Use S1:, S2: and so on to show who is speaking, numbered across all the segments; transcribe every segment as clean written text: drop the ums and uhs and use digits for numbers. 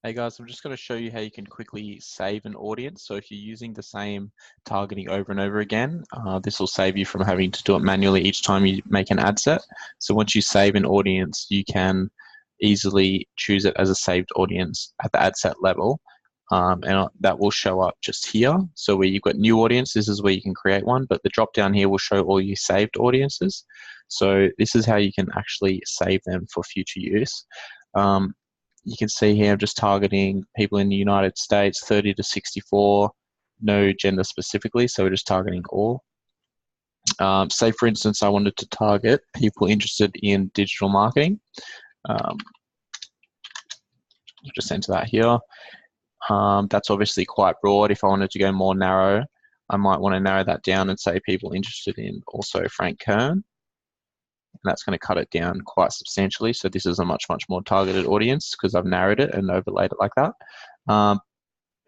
S1: Hey guys, I'm just going to show you how you can quickly save an audience. So if you're using the same targeting over and over again, this will save you from having to do it manually each time you make an ad set. So once you save an audience, you can easily choose it as a saved audience at the ad set level. And that will show up just here. So where you've got new audience, this is where you can create one, but the drop down here will show all your saved audiences. So this is how you can actually save them for future use. You can see here I'm just targeting people in the United States, 30 to 64, no gender specifically, so we're just targeting all. Say for instance, I wanted to target people interested in digital marketing. Just enter that here. That's obviously quite broad. If I wanted to go more narrow, I might want to narrow that down and say people interested in also Frank Kern. And that's going to cut it down quite substantially. So this is a much more targeted audience because I've narrowed it and overlaid it like that. But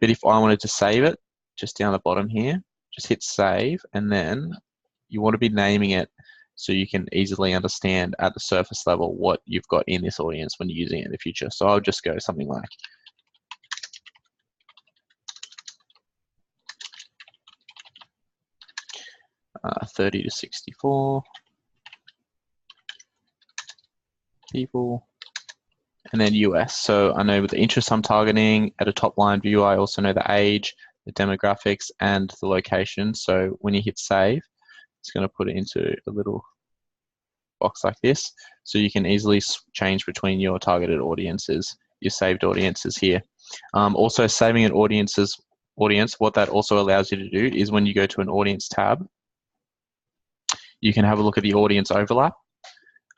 S1: if I wanted to save it, just down the bottom here, just hit save, and then you want to be naming it so you can easily understand at the surface level what you've got in this audience when you're using it in the future. So I'll just go something like uh, 30 to 64 people, and then US. So I know with the interest I'm targeting at a top line view, I also know the age, the demographics, and the location. So when you hit save, it's going to put it into a little box like this. So you can easily change between your targeted audiences, your saved audiences here. Also saving an audience, what that also allows you to do is when you go to an audience tab, you can have a look at the audience overlap.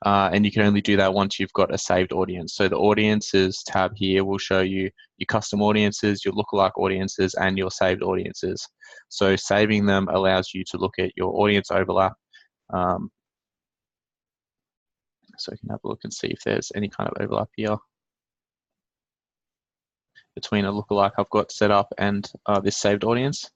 S1: And you can only do that once you've got a saved audience. So the audiences tab here will show you your custom audiences, your lookalike audiences, and your saved audiences. So saving them allows you to look at your audience overlap. So you can have a look and see if there's any kind of overlap here between a lookalike I've got set up and this saved audience.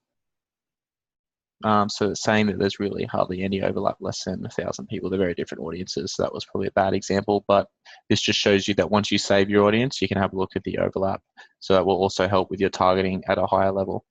S1: So it's saying that there's really hardly any overlap, less than 1,000 people. They're very different audiences, so that was probably a bad example, but this just shows you that once you save your audience, you can have a look at the overlap. So that will also help with your targeting at a higher level.